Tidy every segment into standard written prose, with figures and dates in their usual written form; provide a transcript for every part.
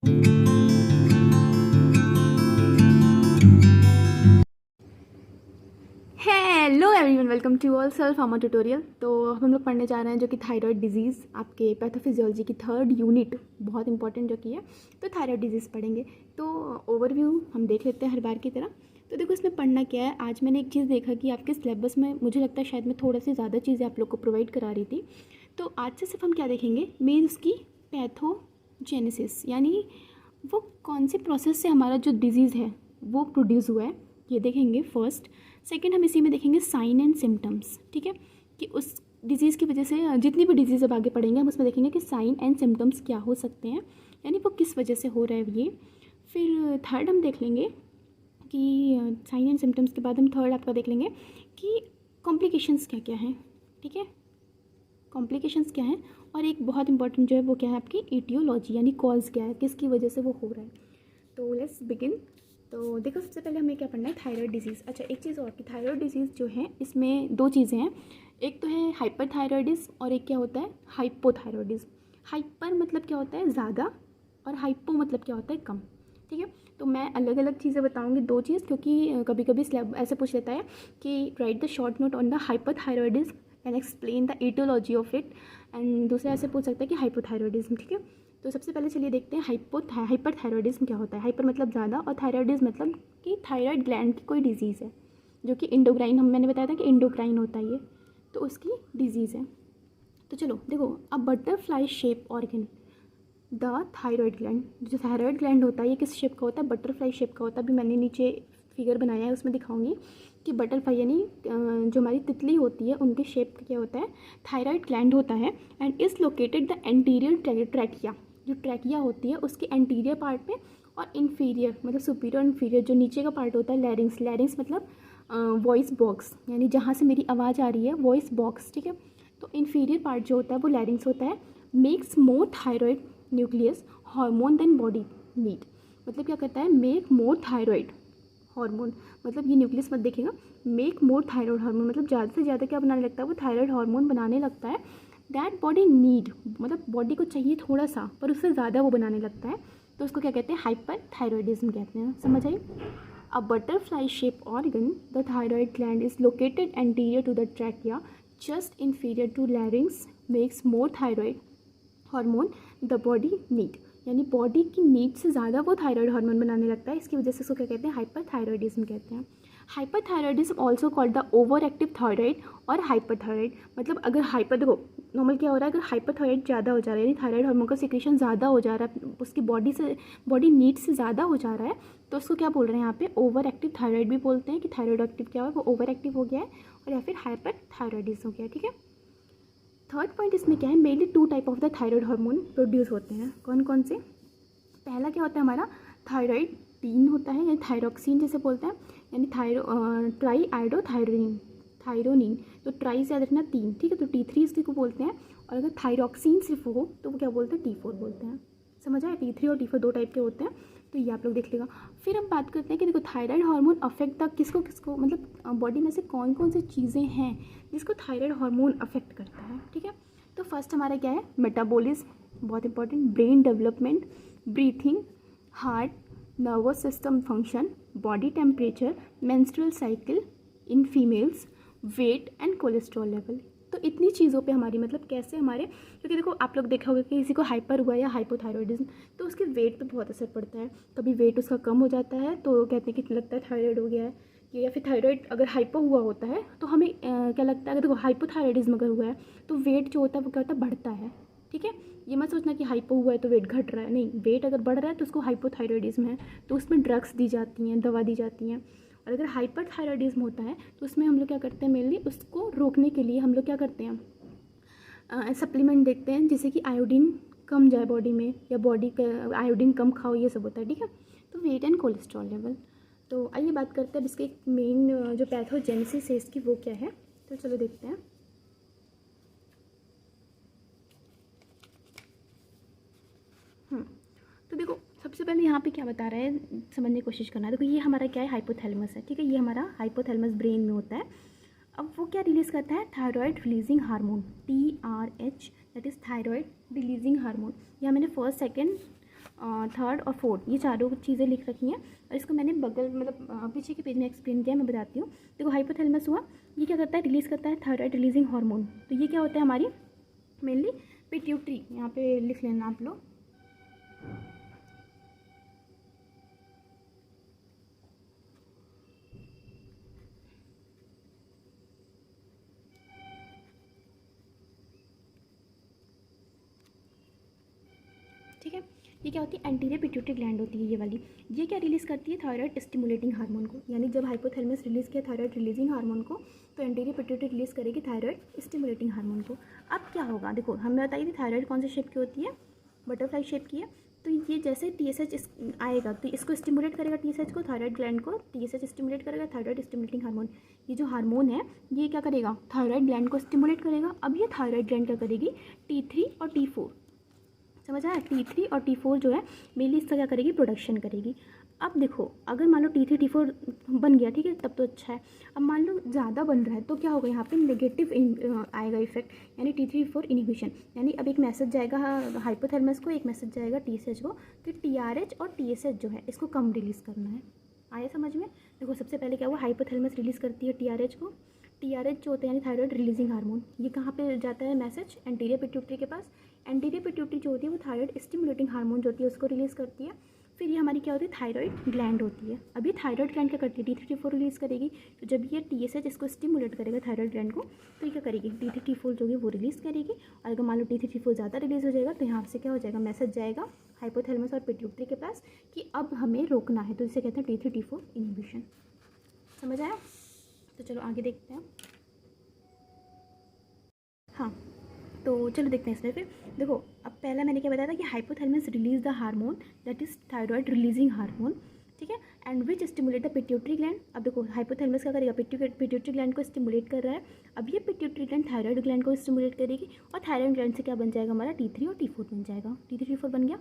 Hello everyone, welcome to all self pharma tutorial. तो हम लोग पढ़ने जा रहे हैं जो कि थायराइड डिजीज़, आपके पैथोफिजियोलॉजी की थर्ड यूनिट, बहुत इंपॉर्टेंट जो कि है। तो थायराइड डिजीज़ पढ़ेंगे। तो ओवरव्यू हम देख लेते हैं हर बार की तरह। तो देखो इसमें पढ़ना क्या है। आज मैंने एक चीज़ देखा कि आपके सिलेबस में मुझे लगता है शायद मैं थोड़ा सी ज़्यादा चीज़ें आप लोग को प्रोवाइड करा रही थी। तो आज से सिर्फ हम क्या देखेंगे, मेन उसकी पैथोजेनेसिस, यानी वो कौन सी प्रोसेस से हमारा जो डिजीज़ है वो प्रोड्यूस हुआ है, ये देखेंगे फर्स्ट। सेकेंड, हम इसी में देखेंगे साइन एंड सिम्टम्स, ठीक है, कि उस डिज़ीज़ की वजह से जितनी भी डिजीज़ अब आगे पढ़ेंगे हम उसमें देखेंगे कि साइन एंड सिम्टम्स क्या हो सकते हैं, यानी वो किस वजह से हो रहा है ये। फिर थर्ड हम देख लेंगे कि साइन एंड सिम्टम्स के बाद हम थर्ड आपका देख लेंगे कि कॉम्प्लिकेशंस क्या क्या हैं, ठीक है, कॉम्प्लिकेशंस क्या हैं। और एक बहुत इंपॉर्टेंट जो है वो क्या है, आपकी ईटियोलॉजी, यानी कॉज क्या है, किसकी वजह से वो हो रहा है। तो लेट्स बिगिन। तो देखो सबसे पहले हमें क्या पढ़ना है, थायराइड डिजीज़। अच्छा, एक चीज़ और कि थायराइड डिजीज़ जो है इसमें दो चीज़ें हैं। एक तो है हाइपरथायराइडिज्म और एक क्या होता है, हाइपोथायराइडिज्म। हाइपर मतलब क्या होता है, ज़्यादा, और हाइपो मतलब क्या होता है, कम, ठीक है। तो मैं अलग अलग चीज़ें बताऊंगी, दो चीज़, क्योंकि कभी कभी स्लैब ऐसे पूछ लेता है कि write the short note on the hyperthyroidism and explain the etiology of it. And दूसरा ऐसे पूछ सकता है कि हाइपोथायराइडिज्म, ठीक है। तो सबसे पहले चलिए देखते हैं हाइपरथायराइडिज्म क्या होता है। हाइपर मतलब ज़्यादा, और थायराइडिज्म मतलब कि थायराइड ग्लैंड की कोई डिजीज़ है जो कि इंडोक्राइन, मैंने बताया था कि इंडोक्राइन होता है ये, तो उसकी डिजीज़ है। तो चलो देखो, अ butterfly shape organ, the thyroid gland. जो थायराइड ग्लैंड होता है ये किस शेप का होता है, बटरफ्लाई शेप का होता है। अभी मैंने नीचे फिगर बनाया है उसमें दिखाऊंगी कि बटरफ्लाई यानी जो हमारी तितली होती है उनके शेप क्या होता है, थायराइड ग्लैंड होता है। And is located the anterior trachea, जो ट्रैकिया होती है उसके एंटीरियर पार्ट में, और इन्फीरियर मतलब सुपीरियर इन्फीरियर जो नीचे का पार्ट होता है, लैरिंग्स। लैरिंग्स मतलब वॉइस बॉक्स, यानी जहाँ से मेरी आवाज़ आ रही है, वॉइस बॉक्स, ठीक है। तो इन्फीरियर पार्ट जो होता है वो लैरिंग्स होता है। Makes more thyroid nucleus hormone than body need. मतलब क्या करता है, मेक मोर थायराइड हार्मोन, मतलब ये न्यूक्लियस मत देखिएगा, मेक मोर थायराइड हार्मोन मतलब ज़्यादा से ज़्यादा क्या बनाने लगता है, वो थायराइड हार्मोन बनाने लगता है। दैट बॉडी नीड मतलब बॉडी को चाहिए थोड़ा सा, पर उससे ज़्यादा वो बनाने लगता है। तो उसको क्या कहते हैं, हाइपर थायरॉयडिज्म कहते हैं। समझ आई। A butterfly shape organ, the thyroid gland is located anterior to the trachea, just inferior to larynx, makes more thyroid hormone the body need, यानी बॉडी की नीड से ज़्यादा वो थायराइड हार्मोन बनाने लगता है। इसकी वजह से इसको क्या कहते हैं, हाइपरथायरॉयडिज्म कहते हैं। Hyperthyroidism also called the over active thyroid और हाइपरथायराइड। मतलब अगर हाइपर, देखो नॉर्मल क्या हो रहा है, अगर हाइपरथायराइड ज़्यादा हो जा रहा है, यानी थायराइड हार्मोन का सिक्रेशन ज़्यादा हो जा रहा है, उसकी बॉडी नीड से ज़्यादा हो जा रहा है, तो उसको क्या बोल रहे हैं यहाँ पे, ओवर एक्टिव थायराइड भी बोलते हैं कि थायराइड एक्टिव क्या हो, वो ओवर एक्टिव हो गया है, और या फिर हाइपरथायरॉयडिज्म हो गया है, ठीक है। थर्ड पॉइंट इसमें क्या है, mainly two type of the thyroid hormone produce होते हैं। कौन कौन से, पहला क्या होता है हमारा, थायराइड तीन होता है, यानी थायरोक्सिन जैसे बोलते हैं, यानी ट्राई आइडोथायरोनिन, थायरोनिन। तो ट्राई से याद रखना तीन, ठीक है। तो T3 इसको को बोलते हैं, और अगर थायरोक्सिन सिर्फ हो तो वो क्या बोलते हैं, T4 बोलते हैं। समझ आया, T3 और T4 दो टाइप के होते हैं, तो ये आप लोग देख लेगा। फिर हम बात करते हैं कि देखो थायराइड हार्मोन अफेक्ट द किसको किसको, मतलब बॉडी में से कौन कौन सी चीज़ें हैं जिसको थायराइड हार्मोन अफेक्ट करता है, ठीक है। तो फर्स्ट हमारा क्या है, मेटाबॉलिज्म, बहुत important, brain development, breathing, heart, nervous system function, body temperature, menstrual cycle in females, weight and cholesterol level. तो इतनी चीज़ों पे हमारी मतलब कैसे हमारे, क्योंकि देखो आप लोग देखा होगा कि किसी को हाइपर हुआ या हाइपोथायरॉयडिज्म, तो उसके वेट पे बहुत असर पड़ता है। कभी वेट उसका कम हो जाता है तो कहते हैं कि लगता है थायराइड हो गया है, या फिर थायराइड अगर हाइपो हुआ होता है तो हमें क्या लगता है, अगर देखो हाइपोथायरॉयडिज्म अगर हुआ है तो वेट जो होता है वो क्या होता है, बढ़ता है, ठीक है। ये मत सोचना कि हाइपो हुआ है तो वेट घट रहा है, नहीं, वेट अगर बढ़ रहा है तो उसको हाइपोथायरॉयडिज्म है, तो उसमें ड्रग्स दी जाती हैं, दवा दी जाती हैं। और अगर हाइपरथायरॉयडिज्म होता है तो उसमें हम लोग क्या करते हैं, मेनली उसको रोकने के लिए हम लोग क्या करते हैं, सप्लीमेंट देखते हैं, जिससे कि आयोडीन कम जाए बॉडी में, या बॉडी का आयोडीन कम खाओ, ये सब होता है, ठीक है। तो वेट एंड कोलेस्ट्रॉल लेवल। तो आइए बात करते हैं अब इसके मेन जो पैथोजेनेसिस है इसकी, वो क्या है। तो चलो देखते हैं। तो देखो सबसे पहले यहाँ पे क्या बता रहा है, समझने की कोशिश करना है। देखो ये हमारा क्या है, हाइपोथैलेमस है, ठीक है। ये हमारा हाइपोथैलेमस ब्रेन में होता है। अब वो क्या रिलीज़ करता है, thyroid releasing hormone, TRH, that is thyroid releasing hormone. यहाँ मैंने फर्स्ट सेकेंड थर्ड और फोर्थ, ये चारों चीज़ें लिख रखी हैं और इसको मैंने बगल मतलब पीछे के पेज में एक्सप्लेन किया है, मैं बताती हूँ। देखो हाइपोथैलेमस हुआ, ये क्या करता है, रिलीज़ करता है थायराइड रिलीजिंग हार्मोन। तो ये क्या होता है हमारी मेनली पिट्यूटरी, यहाँ पे लिख लेना आप लोग। ठीक है, ये क्या होती है, एंटीरियर पिट्यूटरी ग्लैंड होती है ये वाली। ये क्या रिलीज़ करती है, थायराइड स्टिमुलेटिंग हार्मोन को। यानी जब हाइपोथैलेमस रिलीज़ किया थायराइड रिलीजिंग हार्मोन को, तो एंटीरियर पिट्यूटरी रिलीज़ करेगी थायराइड स्टिमुलेटिंग हार्मोन को। अब क्या होगा, देखो हमें बताइए थी थायराइड कौन से शेप की होती है, बटरफ्लाई शेप की है। तो ये जैसे TSH आएगा तो इसको स्टिमुलेट करेगा, TSH को, थायराइड ग्लैंड को TSH स्टिमुलेट करेगा, थायराइड स्टिमुलेटिंग हार्मोन। ये जो हार्मोन है ये क्या करेगा, थायराइड ग्लैंड को स्टिमुलेट करेगा। अब ये थायराइड ग्लैंड क्या करेगी, T3 और T4, समझ आया, T3 और T4 जो है मेनली इसका क्या करेगी, प्रोडक्शन करेगी। अब देखो अगर मान लो T3 T4 बन गया, ठीक है, तब तो अच्छा है। अब मान लो ज़्यादा बन रहा है तो क्या होगा, यहाँ पे नेगेटिव आएगा इफेक्ट, यानी T3 T4 इनहिबिशन। यानी अब एक मैसेज जाएगा हाइपोथैलेमस को, एक मैसेज जाएगा TSH को कि TRH और TSH जो है इसको कम रिलीज़ करना है। आया समझ में। देखो सबसे पहले क्या हुआ, हाइपोथैलेमस रिलीज़ करती है TRH को। TRH जो होता है यानी थायराइड रिलीजिंग हार्मोन, ये कहाँ पे जाता है मैसेज, एंटीरियर पिट्यूटरी के पास। एंटीरियर पिट्यूटरी जो होती है वो थायराइड स्टिमुलेटिंग हार्मोन जो होती है उसको रिलीज़ करती है। फिर ये हमारी क्या होती है, थायराइड ग्लैंड होती है। अब ये थायराइड ग्लैंड क्या करती है, T3 T4 रिलीज़ करेगी। तो जब ये TSH इसको स्टिमुलेट करेगा थायराइड ग्लैंड को, तो ये क्या करेगी, T3 T4 जो है वो रिलीज़ करेगी। और अगर मान लो T3 T4 ज़्यादा रिलीज़ हो जाएगा तो यहाँ से क्या हो जाएगा, मैसेज जाएगा हाइपोथैलेमस और पिट्यूटरी के पास कि अब हमें रोकना है। तो इसे कहते हैं T3 T4 इनहिबिशन। समझ आया। तो चलो आगे देखते हैं। हाँ तो चलो देखते हैं इसमें। फिर देखो अब पहला मैंने क्या बताया था कि hypothalamus release the hormone that is thyroid releasing hormone, ठीक है, and which stimulate the pituitary gland. अब देखो हाइपोथैलेमस क्या करेगा, पिट्यूटरी ग्लैंड को स्टिमुलेट कर रहा है। अब ये पिट्यूटरी ग्लैंड थायराइड ग्लैंड को स्टिमुलेट करेगी और थायराइड ग्लैंड से क्या बन जाएगा हमारा, T3 और T4 बन जाएगा। T3 T4 बन गया।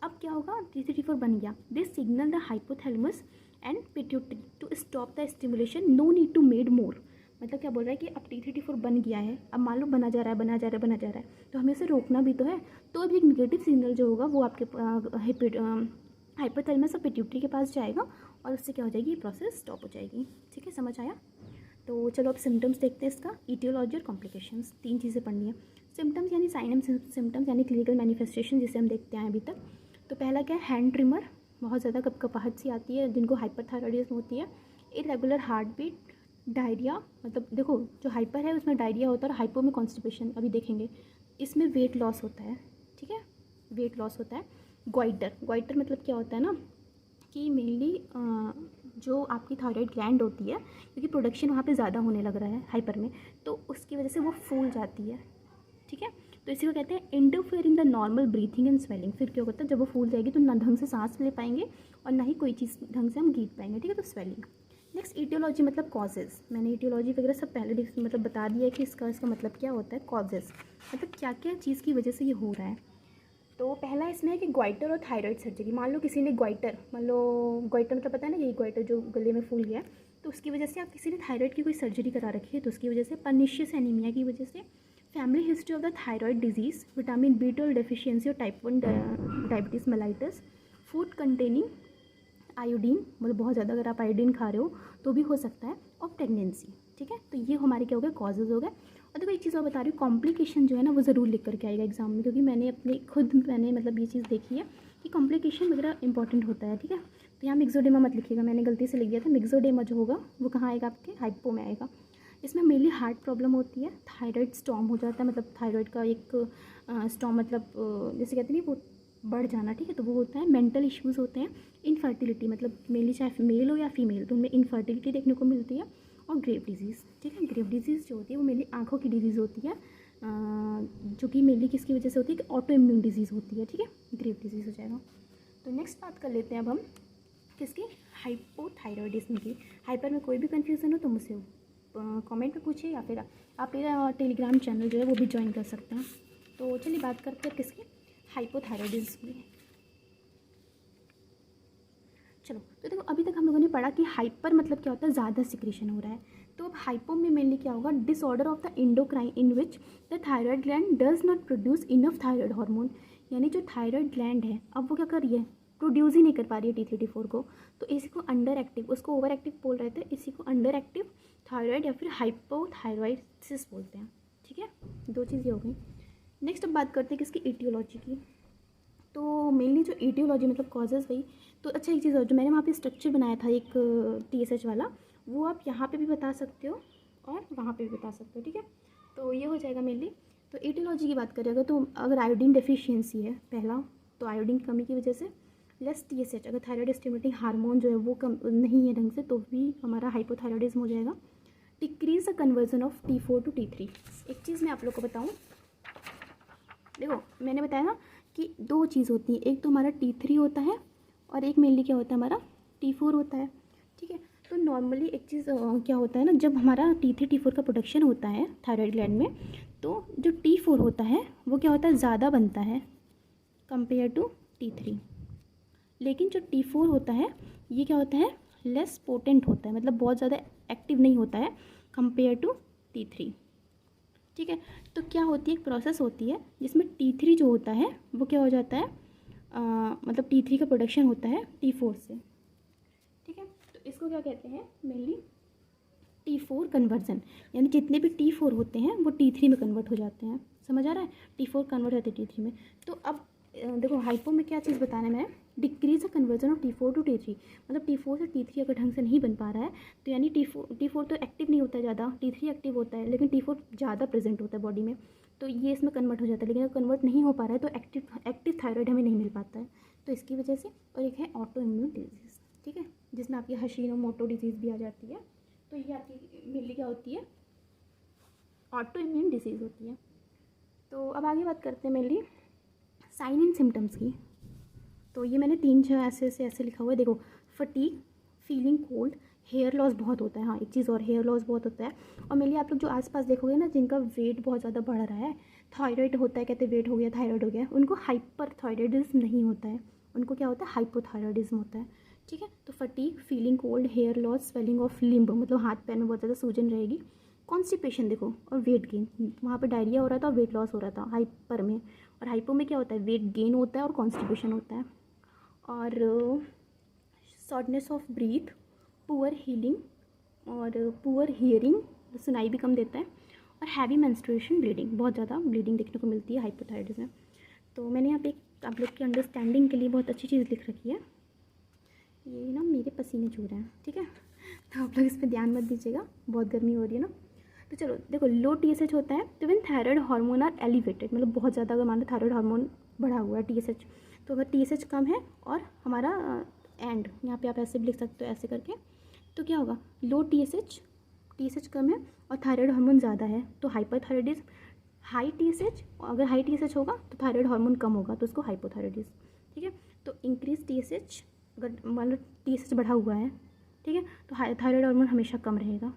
अब क्या होगा, T3 T4 बन गया, this signal the hypothalamus and pituitary to stop the stimulation, no need to made more. मतलब क्या बोल रहा है कि अब T3 T4 बन गया है, अब मान लो बना जा रहा है, तो हमें उसे रोकना भी तो है। तो अब एक निगेटिव सिग्नल जो होगा वो आपके हाइपोथैलेमस और पिट्यूटरी के पास जाएगा और उससे क्या हो जाएगी, ये प्रोसेस स्टॉप हो जाएगी। ठीक है, समझ आया। तो चलो अब सिम्टम्स देखते हैं इसका, ईटियोलॉजी और कॉम्प्लिकेशंस, 3 चीज़ें पढ़नी है। सिम्टम्स यानी साइन एंड सिम्टम्स यानी क्लिनिकल मैनिफेस्टेशन जिसे हम देखते हैं अभी तक। तो पहला क्या है, हैंड ट्रिमर, बहुत ज़्यादा कपकपाहट सी आती है जिनको हाइपरथायरॉयडिज्म होती है। इरेगुलर हार्ट बीट, डायरिया, मतलब देखो जो हाइपर है उसमें डायरिया होता है और हाइपो में कॉन्स्टिपेशन, अभी देखेंगे। इसमें वेट लॉस होता है, ठीक है, वेट लॉस होता है। ग्वाइटर मतलब क्या होता है ना कि मेनली जो आपकी थायराइड ग्लैंड होती है, क्योंकि प्रोडक्शन वहाँ पे ज़्यादा होने लग रहा है हाइपर में, तो उसकी वजह से वो फूल जाती है। ठीक है, तो इसी को कहते हैं interfere in the normal breathing and swelling. फिर क्या होता है, जब वो फूल जाएगी तो ना ढंग से सांस ले पाएंगे और ना ही कोई चीज़ ढंग से हम गीत पाएंगे। ठीक है, तो स्वेलिंग। नेक्स्ट ईटियोलॉजी मतलब कॉजेज़, मैंने ईटियोलॉजी वगैरह सब पहले मतलब बता दिया है कि इसका मतलब क्या होता है, कॉजेज़ मतलब क्या क्या चीज़ की वजह से ये हो रहा है। तो पहला इसमें है कि ग्वाइटर और थायराइड सर्जरी। मान लो किसी ने ग्वाइटर, मान लो ग्वाइटर मतलब पता है ना, यही ग्वाइटर जो गले में फूल गया, तो उसकी वजह से आप किसी ने थायराइड की कोई सर्जरी करा रखी है, तो उसकी वजह से, पर्निशियस एनीमिया की वजह से, family history of the thyroid disease, vitamin B12 deficiency और type 1 diabetes mellitus, food containing iodine, मतलब बहुत ज़्यादा अगर आप आयोडीन खा रहे हो तो भी हो सकता है, और प्रेगनेंसी। ठीक है, तो ये हमारे क्या हो गए, कॉजेज़ हो गए। और देखो एक चीज़ और बता रही हूँ, कॉम्प्लिकेशन जो है ना वो ज़रूर लिख करके आएगा एग्जाम में, क्योंकि मैंने मतलब ये चीज़ देखी है कि कॉम्प्लिकेशन वगैरह इंपॉर्टेंट होता है। ठीक है, तो यहाँ मिक्सोडेमा मत लिखिएगा, मैंने गलती से लिख दिया था। मिक्सोडेमा जो होगा वो कहाँ आएगा, आपके हाइपो में आएगा। इसमें मेनली हार्ट प्रॉब्लम होती है, थायराइड स्टॉर्म हो जाता है, मतलब थायराइड का एक स्टॉर्म, मतलब जैसे कहते हैं वो बढ़ जाना। ठीक है, तो वो होता है। मेंटल इश्यूज़ होते हैं, इनफर्टिलिटी, मतलब मेनली चाहे मेल हो या फीमेल, तो उनमें इनफर्टिलिटी देखने को मिलती है, और ग्रेव डिजीज़। ठीक है, ग्रेव डिजीज़ जो होती है वो मेनली आँखों की डिजीज़ होती है, जो कि मेनली किसकी वजह से होती है, कि ऑटो इम्यून डिजीज़ होती है। ठीक है, ग्रेव डिजीज़ हो जाएगा। तो नेक्स्ट बात कर लेते हैं अब हम किसकी, हाइपोथायरॉयडिज्म की। हाइपर में कोई भी कन्फ्यूज़न हो तो मुझसे कमेंट में पूछिए, या फिर आप मेरा टेलीग्राम चैनल जो है वो भी ज्वाइन कर सकते हैं। तो चलिए बात करते हैं किसकी, हाइपोथायरॉयडिज्म की। चलो, तो देखो अभी तक हम लोगों ने पढ़ा कि हाइपर मतलब क्या होता है, ज़्यादा सिक्रीशन हो रहा है। तो अब हाइपो में मेनली क्या होगा, disorder of the endocrine in which the thyroid gland does not produce enough thyroid hormone, यानी जो थायराइड ग्लैंड है अब वो क्या कर रही है, प्रोड्यूस ही नहीं कर पा रही है T3 T4 को, तो इसी को अंडर एक्टिव, उसको ओवर एक्टिव बोल रहे थे, इसी को अंडर एक्टिव थायराइड या फिर हाइपोथायरॉइडिस बोलते हैं। ठीक है, दो चीज़ें हो गई। नेक्स्ट अब बात करते हैं किसकी, ईटियोलॉजी की। तो मेनली जो ईटियोलॉजी मतलब कॉजेज़ वही, तो अच्छा एक चीज़ और, जो मैंने वहाँ पे स्ट्रक्चर बनाया था एक TSH वाला, वो आप यहाँ पे भी बता सकते हो और वहाँ पे भी बता सकते हो। ठीक है, तो ये हो जाएगा मेनली। तो ईटियोलॉजी की बात करें तो अगर आयोडीन डेफिशिएंसी है पहला, तो आयोडीन की कमी की वजह से लेस TSH, अगर थायराइड स्टिमुलेटिंग हार्मोन जो है वो कम नहीं है ढंग से, तो भी हमारा हाइपोथायरॉइडिज्म हो जाएगा। Decrease the conversion of T4 to T3। एक चीज़ मैं आप लोग को बताऊँ, देखो मैंने बताया ना कि दो चीज़ होती है, एक तो हमारा T3 होता है और एक मेनली क्या होता है हमारा T4 होता है। ठीक है, तो नॉर्मली एक चीज़ क्या होता है ना, जब हमारा T3 T4 का प्रोडक्शन होता है थायराइड ग्लैंड में, तो जो T4 होता है वो क्या होता है, ज़्यादा बनता है कंपेयर टू T3। लेकिन जो T4 होता है ये क्या होता है, लेस पोटेंट होता है, मतलब बहुत ज़्यादा एक्टिव नहीं होता है कंपेयर टू T3। ठीक है, तो क्या होती है, एक प्रोसेस होती है जिसमें T3 जो होता है वो क्या हो जाता है, मतलब T3 का प्रोडक्शन होता है T4 से। ठीक है, तो इसको क्या कहते हैं मेनली, T4 कन्वर्जन, यानी जितने भी T4 होते हैं वो T3 में कन्वर्ट हो जाते हैं। समझ आ रहा है, T4 कन्वर्ट होते हैं T3 में। तो अब देखो हाइपो में क्या चीज़ बताना है मैं, decrease the conversion of T4 to T3, मतलब T4 से T3 अगर ढंग से नहीं बन पा रहा है तो यानी T4 तो एक्टिव नहीं होता है ज़्यादा, T3 एक्टिव होता है, लेकिन T4 ज़्यादा प्रेजेंट होता है बॉडी में, तो ये इसमें कन्वर्ट हो जाता है। लेकिन अगर कन्वर्ट नहीं हो पा रहा है तो एक्टिव थायराइड हमें नहीं मिल पाता है, तो इसकी वजह से। और एक है ऑटो इम्यून डिजीज़, ठीक है, जिसमें आपकी हशीनोमोटो डिजीज़ भी आ जाती है। तो ये आपकी मेनली क्या होती है, ऑटो इम्यून डिजीज़ होती है। तो अब आगे बात करते हैं मेनली साइन एंड सिम्टम्स की। तो ये मैंने 3-6 ऐसे लिखा हुआ है, देखो fatigue, feeling cold, hair loss बहुत होता है। हाँ एक चीज़ और, हेयर लॉस बहुत होता है। और मेनली आप लोग जो आसपास देखोगे ना जिनका वेट बहुत ज़्यादा बढ़ रहा है, थायराइड होता है, कहते वेट हो गया थायराइड हो गया, उनको हाइपर थायराइडिज्म नहीं होता है, उनको क्या होता है, हाइपोथायराइडिज्म होता है। ठीक है, तो fatigue, feeling cold, hair loss, swelling of limb, मतलब हाथ पैर में बहुत ज़्यादा सूजन रहेगी, कॉन्स्टिपेशन देखो, और वेट गेन, वहाँ पर डायरिया हो रहा था और वेट लॉस हो रहा था हाइपर में, और हाइपो में क्या होता है, वेट गेन होता है और कॉन्स्टिपेशन होता है। और shortness of breath, poor healing और पुअर हियरिंग, सुनाई भी कम देता है, और हैवी मेंस्ट्रुएशन, ब्लीडिंग, बहुत ज़्यादा ब्लीडिंग देखने को मिलती है हाइपोथायराइडिज्म में। तो मैंने यहाँ पे एक आप लोग की अंडरस्टैंडिंग के लिए बहुत अच्छी चीज़ लिख रखी है, ये ना मेरे पसीने चू रहे हैं। ठीक है, तो आप लोग इस पर ध्यान मत दीजिएगा, बहुत गर्मी हो रही है ना। तो चलो देखो, लो TSH होता है तो when thyroid hormone are elevated, मतलब बहुत ज़्यादा अगर मान लो थायराइड हार्मोन बढ़ा हुआ है TSH, तो अगर TSH कम है और हमारा एंड यहाँ पे आप ऐसे भी लिख सकते हो ऐसे करके, तो क्या होगा, लो TSH कम है और थायराइड हार्मोन ज़्यादा है तो हाइपरथायराइडिज्म। हाई TSH, अगर हाई TSH होगा तो थायराइड हार्मोन कम होगा तो उसको हाइपोथायराइडिज्म। ठीक है, तो इंक्रीज TSH, अगर मान लो TSH बढ़ा हुआ है, ठीक है, तो थायराइड हार्मोन हमेशा कम रहेगा,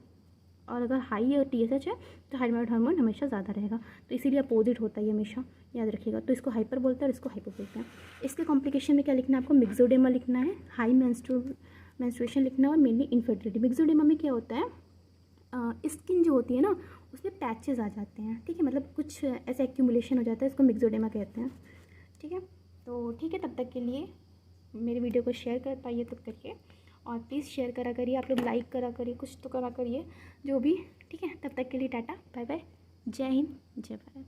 और अगर हाई TSH है तो थायराइड हार्मोन हमेशा ज़्यादा रहेगा, तो इसीलिए अपोजिट होता है हमेशा, याद रखिएगा। तो इसको हाइपर बोलते हैं और इसको हाइपो बोलते हैं। इसके कॉम्प्लिकेशन में क्या लिखना है आपको, मिक्सोडेमा लिखना है, हाई मेंस्ट्रुएशन लिखना है, और मेनली इनफर्टिलिटी। मिक्सोडेमा में क्या होता है, स्किन जो होती है ना उसमें पैचेस आ जाते हैं, ठीक है, मतलब कुछ ऐसे एक्यूमुलेशन हो जाता है, इसको मिक्सोडेमा कहते हैं। ठीक है, तो ठीक है, तब तक के लिए मेरे वीडियो को शेयर कर पाइए तब करिए, और प्लीज़ शेयर करा करिए, आप लोग लाइक करा करिए, कुछ तो करा करिए जो भी। ठीक है, तब तक के लिए टाटा बाय बाय, जय हिंद जय भारत।